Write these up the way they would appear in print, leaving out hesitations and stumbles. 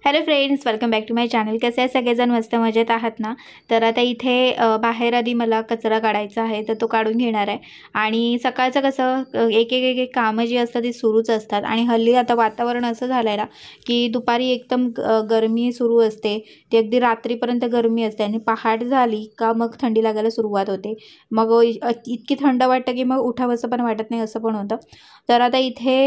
Hello friends, welcome back to my channel. कसे आहे सगळेजण? मस्त मजेत आहात ना? तर आता इथे बाहेर आधी मला कचरा काढायचा आहे, तर तो काढून घेणार आहे. आणि सकाळचं कसं एक एक एक एक कामं जी असतात ती सुरूच असतात. आणि हल्ली आता वातावरण असं झालं आहे ना की दुपारी एकदम गरमी सुरू असते, ती अगदी रात्रीपर्यंत गरमी असते आणि पहाट झाली का मग थंडी लागायला सुरुवात होते. मग इतकी थंड वाटतं की मग उठावंसं पण वाटत नाही, असं पण होतं. तर आता इथे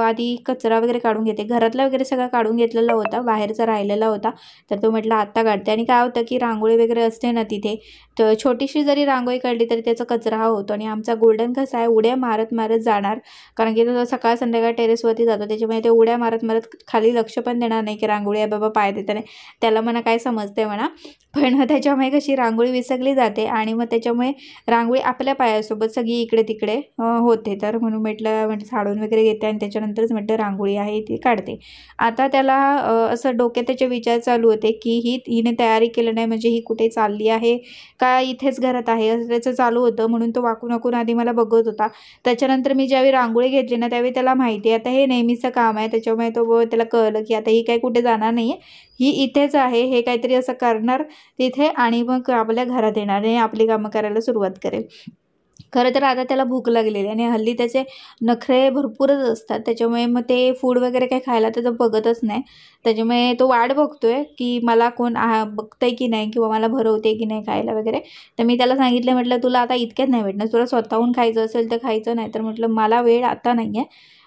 आधी कचरा वगैरे काढून घेते. घरातला वगैरे सगळं काढून घेतलेला होता, बाहेरचा राहिलेला होता, तर तो म्हटलं आत्ता काढते. आणि काय होतं की रांगोळी वगैरे असते ना तिथे, तर छोटीशी जरी रांगोळी काढली तरी त्याचा कचरा हा होतो. आणि आमचा गोल्डन कसा आहे, उड्या मारत मारत जाणार, कारण की तो सकाळ संध्याकाळ टेरेसवरती जातो, त्याच्यामुळे ते उड्या मारत मारत खाली लक्ष पण देणार नाही की रांगोळी आहे बाबा, पाय देते नाही, त्याला म्हणा काय समजते म्हणा. पण त्याच्यामुळे कशी रांगोळी विसरली जाते आणि मग त्याच्यामुळे रांगोळी आपल्या पायासोबत सगळी इकडे तिकडे होते. तर म्हणून म्हटलं झाडून वगैरे घेते आणि त्याच्यानंतरच म्हटलं रांगोळी आहे ती काढते. आता त्याला असं डोक्यात त्याचे विचार चालू होते की हिने तयारी केलं नाही म्हणजे ही कुठे चालली आहे का इथेच घरात आहे, असं त्याचं चालू होतं. म्हणून तो वाकून वाकून आधी मला बघत होता. त्याच्यानंतर मी ज्यावेळी रांगोळी घेतली ना त्यावेळी त्याला माहिती आहे आता हे नेहमीचं काम आहे, त्याच्यामुळे त्याला कळलं की आता ही काही कुठे जाणार नाही आहे, ही इथेच आहे, हे काहीतरी असं करणार तिथे आणि मग आपल्या घरात येणार आणि आपली कामं करायला सुरुवात करेल. खरं तर आता त्याला भूक लागलेली आणि हल्ली त्याचे नखरे भरपूरच असतात, त्याच्यामुळे मग ते फूड वगैरे काही खायला त्याचं बघतच नाही. त्याच्यामुळे तो वाट बघतोय की मला कोण बघतंय की नाही किंवा मला भरवते की नाही खायला वगैरे. तर मी त्याला सांगितलं, म्हटलं तुला आता इतक्यात नाही भेटणार, तुला स्वतःहून खायचं असेल तर खायचं, नाही तर म्हटलं मला वेळ आता नाही आहे,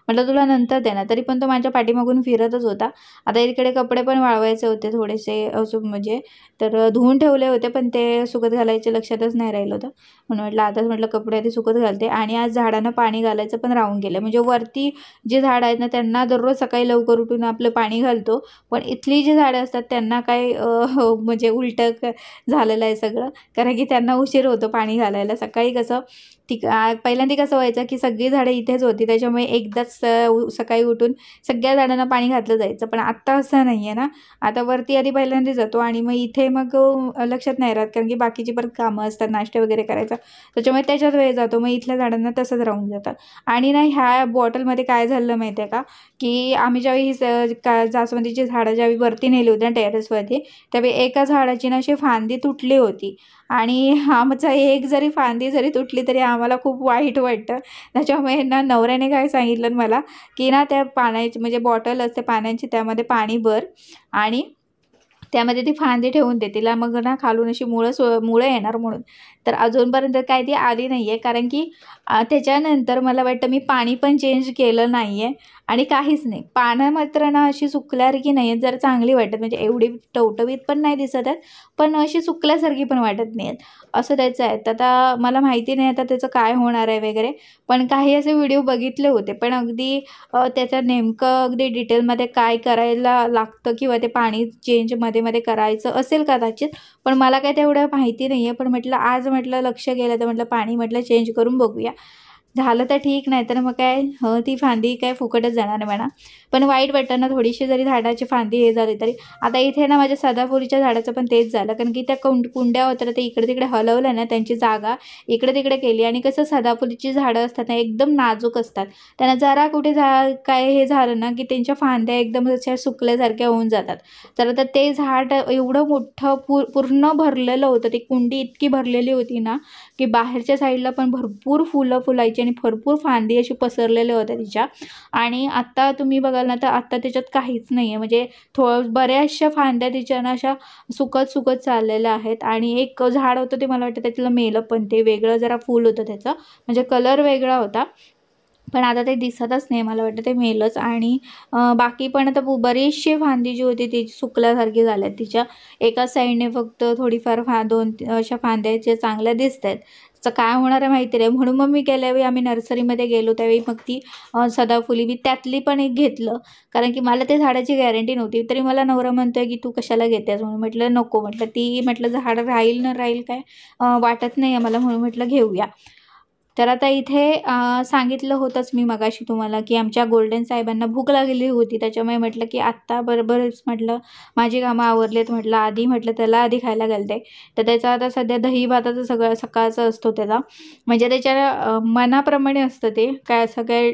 म्हटलं तुला नंतर देणार. तरी पण तो माझ्या पाठीमागून फिरतच होता. आता इकडे कपडे पण वाळवायचे होते थोडेसे, म्हणजे तर धुवून ठेवले होते पण ते सुकत घालायचे लक्षातच नाही राहिलं होतं. म्हणून म्हटलं आताच म्हटलं कपडे आधी सुकत घालते. आणि आज झाडांना पाणी घालायचं पण राहून गेलं. म्हणजे वरती जे झाडं आहेत ना त्यांना दररोज सकाळी लवकर उठून आपलं पाणी घालतो, पण इथली जी झाडं असतात त्यांना काय म्हणजे उलटं झालेलं आहे सगळं, कारण की त्यांना उशीर होतो पाणी घालायला. सकाळी कसं पहिल्यांदा कसं व्हायचं की सगळी झाडं इथेच होती, त्याच्यामुळे एकदाच सकाळी उठून सगळ्या झाडांना पाणी घातलं जायचं. पण आत्ता असं नाही आहे ना, आता वरती आधी पहिल्यांदा जातो आणि मग इथे मग लक्षात नाही राहत, कारण की बाकीची परत कामं असतात, नाश्ते वगैरे करायचा, त्याच्यामुळे त्याच्यात वेळ जातो. मग इथल्या झाडांना तसंच राहून जातं. आणि ना ह्या बॉटलमध्ये काय झालं माहिती आहे का, की आम्ही ज्यावेळी ही जास्वंदीची झाडं ज्यावेळी वरती नेली होती ना टेरेसवरती, त्यावेळी एका झाडाची ना अशी फांदी तुटली होती. आणि आमचा एक जरी फांदी जरी तुटली तरी आम्हाला खूप वाईट वाटतं. त्याच्यामुळे ना नवऱ्याने काय सांगितलं मला की ना त्या पाण्याची म्हणजे बॉटल असते पाण्याची, त्यामध्ये पाणी भर आणि त्यामध्ये ती फांदी ठेवून दे, तिला मग ना खालून अशी मुळं येणार म्हणून. तर अजूनपर्यंत काय ती आली नाही आहे, कारण की त्याच्यानंतर मला वाटतं मी पाणी पण चेंज केलं नाही आहे आणि काहीच नाही. पानं मात्र ना अशी सुकल्यासारखी नाही आहेत, जर चांगली वाटत, म्हणजे एवढी टवटवीत पण नाही दिसत आहेत, पण अशी सुकल्यासारखी पण वाटत नाही आहेत, असं त्याचं आहे. तर आता मला माहिती नाही आता त्याचं काय होणार आहे वगैरे, पण काही असे व्हिडिओ बघितले होते, पण अगदी त्याचं नेमकं अगदी डिटेलमध्ये काय करायला लागतं किंवा ते पाणी चेंज मध्ये करायचं असेल कदाचित, पण मला काय तेवढं माहिती नाही आहे. पण म्हटलं आज म्हटलं लक्ष गेलं तर म्हटलं पाणी म्हटलं चेंज करून बघूया, झालं तर ठीक, नाही तर मग काय ती फांदी काय फुकटच जाणार म्हणा. पण वाईट वाटतं ना थोडीशी जरी झाडाची फांदी हे झाली तरी. आता इथे ना माझ्या सदाफुलीच्या झाडाचं पण तेच झालं, कारण की त्या कुंड्या होत्या ते इकडे तिकडे हलवल्या ना, त्यांची जागा इकडे तिकडे केली. आणि कसं सदाफुलीची झाडं असतात ना एकदम नाजूक असतात, त्यांना जरा कुठे काय हे झालं ना की त्यांच्या फांद्या एकदम अशा सुकल्यासारख्या होऊन जातात. तर आता ते झाड एवढं मोठं पूर्ण भरलेलं होतं, ती कुंडी इतकी भरलेली होती ना की बाहेरच्या साईडला पण भरपूर फुलं फुलायची आणि भरपूर फांदी अशी पसरलेल्या होत्या तिच्या. आणि आत्ता तुम्ही बघाल ना तर आत्ता त्याच्यात काहीच नाही आहे, म्हणजे बऱ्याचशा फांद्या तिच्या ना अशा सुकत सुकत चाललेल्या आहेत. आणि एक झाड होतं ते मला वाटतं त्यातलं मेलं, पण ते वेगळं जरा फूल होतं त्याचं, म्हणजे कलर वेगळा होता, पण आता ते दिसतच नाही, मला वाटतं ते मेलंच. आणि बाकी पण आता बरीचशी फांदी जी होती ती सुकल्यासारखी झाल्यात तिच्या. एका साईडने फक्त थोडीफार दोन अशा फांद्या ज्या चांगल्या दिसत आहेत, त्याचं काय होणार आहे माहिती नाही. म्हणून मग मी गेल्या वेळी आम्ही नर्सरीमध्ये गेलो त्यावेळी मग ती सदाफुली मी त्यातली पण एक घेतलं, कारण की मला ते झाडाची गॅरंटी नव्हती. तरी मला नवरा म्हणतोय की तू कशाला घेतेस, म्हणून म्हटलं नको, म्हटलं ती म्हटलं झाड राहील न राहील काय वाटत नाही आहे मला, म्हणून म्हटलं घेऊया. तर आता इथे सांगितलं होतंच मी मगाशी तुम्हाला की आमच्या गोल्डन साहेबांना भूक लागलेली होती, त्याच्यामुळे म्हटलं की आत्ता बरोबरच म्हटलं माझी कामं आवरलेत, म्हटलं आधी म्हटलं त्याला आधी खायला घालते. तर त्याचा आता सध्या दही भाताचं सगळं सकाळचं असतो त्याचा, म्हणजे त्याच्या मनाप्रमाणे असतं ते, काय असं काय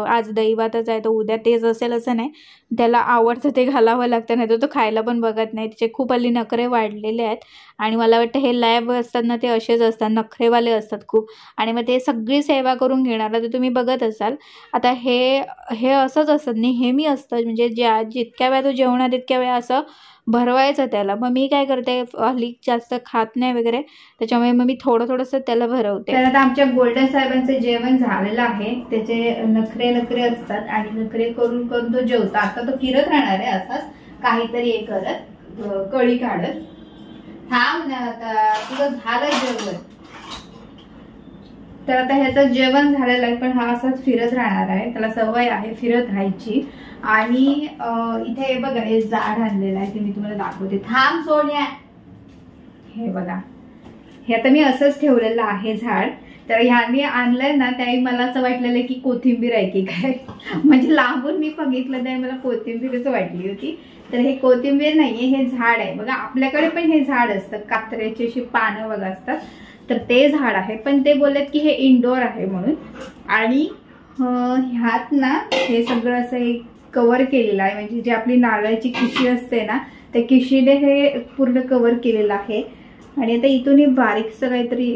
आज दही भाताचं आहे तर उद्या तेच असेल असं नाही, त्याला आवडतं ते घालावं लागतं, नाही तर तो खायला पण बघत नाही. तिचे खूप हल्ली नखरे वाढलेले आहेत आणि मला वाटतं हे लॅब असतात ना ते असेच असतात, नखरेवाले असतात खूप. आणि मग ते सगळी सेवा करून घेणार. तर तुम्ही बघत असाल आता हे हे असंच असतं, नेहमी असतं, म्हणजे जितक्या वेळा तो जेवणार तितक्या वेळा असं भरवायचं त्याला. मग मी काय करते, हल्ली जास्त खात नाही वगैरे, त्याच्यामुळे मग मी थोडंसं त्याला भरवते. तर आता आमच्या गोल्डन साहेबांचं जेवण झालेलं आहे. त्याचे नखरे असतात आणि नखरे करून करून तो जेवतो. आता तो फिरत राहणार आहे असाच काहीतरी हे करत, कळी काढत. थांब ना आता, तुझं झालं जेवण. तर आता ह्याचं जेवण झालेलं आहे, पण हा असाच फिरत राहणार आहे. त्याला सवय आहे फिरत राहायची. आणि इथे बघा हे झाड आणलेलं आहे, ते मी तुम्हाला दाखवते. थांब सोन्या, हे बघा, हे आता मी असंच ठेवलेलं आहे झाड. तर ह्याने आणलंय ना, त्यावेळी मला असं वाटलेलं की कोथिंबीर आहे की काय, म्हणजे लांबून मी बघितलं त्यावेळी मला कोथिंबीरच वाटली होती. तर हे कोथिंबीर नाहीये, हे झाड आहे. बघा आपल्याकडे पण हे झाड असतं, कात्र्याची अशी पानं बघा असतात, तर ते झाड आहे. पण ते बोललेत की हे इंडोर आहे म्हणून. आणि ह्यात ना हे सगळं असं एक कव्हर केलेलं आहे, म्हणजे जी आपली नारळाची किशी असते ना, त्या किशीने हे पूर्ण कव्हर केलेलं आहे. आणि आता इथून हे बारीकसं काहीतरी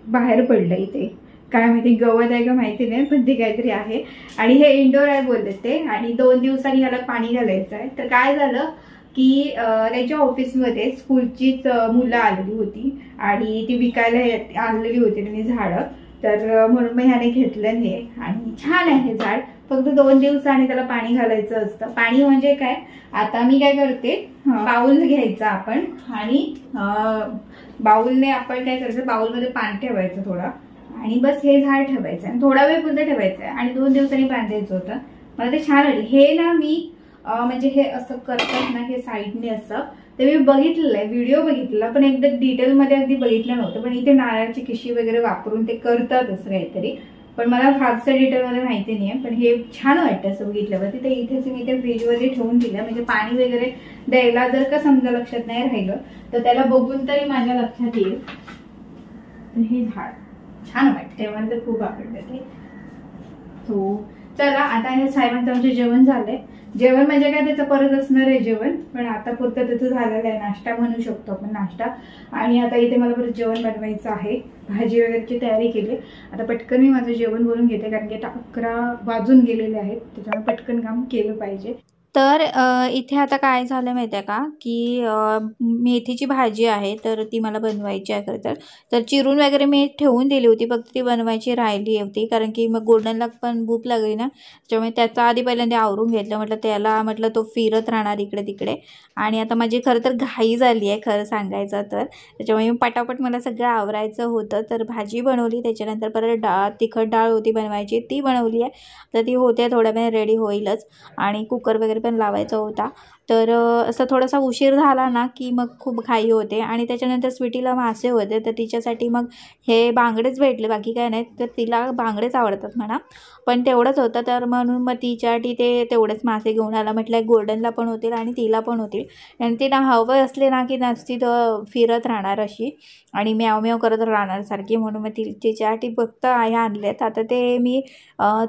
बाहेर पडलं, इथे काय माहिती गवत आहे का माहिती नाही, पण ते काहीतरी आहे. आणि हे इंडोर आहे बोलले ते. आणि 2 दिवसांनी ह्याला पाणी घालायचं आहे. तर काय झालं की त्याच्या ऑफिसमध्ये स्कूलचीच मुलं आलेली होती आणि ती विकायला आणलेली होती त्यांनी झाडं. तर म्हणून मग ह्याने घेतलं हे. आणि छान आहे हे झाड, फक्त 2 दिवसांनी त्याला पाणी घालायचं असतं. पाणी म्हणजे काय, आता मी काय करते, बाउल घ्यायचा आपण आणि बाउलने आपण काय करायचं, बाउलमध्ये पाणी ठेवायचं थोडं, आणि बस हे झाड ठेवायचं आणि थोडा वेळ पुढे ठेवायचं आणि 2 दिवसांनी बांधायचं होतं. मला ते छान वाटलं. हे ना मी म्हणजे हे असं करतात ना, हे साईडने असं, ते मी बघितलेलं आहे, व्हिडिओ बघितलेला, पण एकदा डिटेलमध्ये अगदी बघितलं नव्हतं. पण इथे नारळाची किशी वगैरे वापरून ते करतात असं काहीतरी, पण मला फारसं डिटेलमध्ये माहिती नाही आहे. पण हे छान वाटतं असं बघितल्यावरती. ते इथेच मी ते फ्रीजमध्ये ठेवून दिलं, म्हणजे पाणी वगैरे द्यायला जर का समजा लक्षात नाही राहिलं तर त्याला बघून तरी माझ्या लक्षात येईल. हे झाड छान वाटते, मला तर खूप आवडतं ते. तो चला आता हे साहेबांचं आमचं जेवण झालंय. जेवण म्हणजे काय, त्याचं परत असणार आहे जेवण, पण आता पुरतं त्याचं झालेलं आहे. नाश्ता म्हणू शकतो आपण, नाश्ता. आणि आता इथे मला परत जेवण बनवायचं आहे, भाजी वगैरेची तयारी केली. आता पटकन मी माझं जेवण बनवून घेते, कारण की आता 11 वाजून गेलेले आहेत, त्याच्यामुळे पटकन काम केलं पाहिजे. तर इथे आता काय झालं माहिती आहे का, की मेथीची भाजी आहे, तर ती मला बनवायची आहे खरं तर चिरून वगैरे मी ठेवून दिली होती, फक्त ती बनवायची राहिली होती. कारण की मग गोल्डनला पण भूक लागली ना, त्याच्यामुळे त्याचा आधी पहिल्यांदा आवरून घेतलं. म्हटलं तो फिरत राहणार इकडे तिकडे. आणि आता माझी खरं तर घाई झाली आहे खरं सांगायचं तर, त्याच्यामुळे पटापट मला सगळं आवरायचं होतं. तर भाजी बनवली, त्याच्यानंतर परत तिखट डाळ होती बनवायची, ती बनवली आहे. तर ती होते, थोड्या वेळ रेडी होईलच. आणि कुकर वगैरे पण लावायचा होता. तर असं थोडासा उशीर झाला ना की मग खूप घाई होते. आणि त्याच्यानंतर स्वीटीला मासे होते, तर तिच्यासाठी मग हे बांगडेच भेटले, बाकी काय नाही. तर तिला बांगडेच आवडतात म्हणा, पण तेवढंच होतं. तर म्हणून मग तिच्यासाठी ते तेवढेच मासे घेऊन आला. म्हटलं गोल्डनला पण होतील आणि तिला पण होतील. आणि तिला हवं असले ना की नसती तर फिरत राहणार अशी आणि म्याव म्याव करत राहणार सारखी, म्हणून मग तिच्यासाठी फक्त हे आणलेत. आता ते मी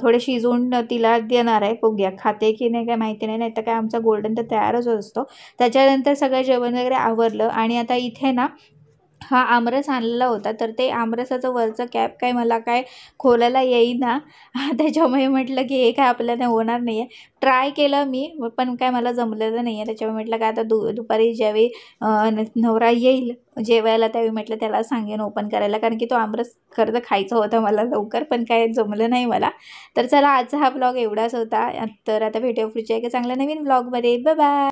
थोडे शिजवून तिला देणार आहे. बघूया खाते की नाही काय माहिती नाही, तर काय आमचा गोल्डन तर तयारच असतो. त्याच्यानंतर सगळं जेवण वगैरे आवरलं. आणि आता इथे ना हा आमरस आणलेला होता, तर ते आमरसाचं वरचं कॅप काय मला काय खोलायला येईना, त्याच्यामुळे म्हटलं की हे काय आपल्याला होणार नाही आहे. ट्राय केलं मी, पण काय मला जमलेलं नाही आहे. त्याच्यामुळे म्हटलं काय आता दुपारी ज्यावेळी नवरा येईल जेवायला त्यावेळी म्हटलं त्याला सांगेन ओपन करायला, कारण की तो आमरस खरं तर खायचा होता मला लवकर, पण काय जमलं नाही मला. तर चला आजचा हा ब्लॉग एवढाच होता. तर आता भेटूया पुढच्या एका चांगल्या नवीन ब्लॉगमध्ये. Bye bye.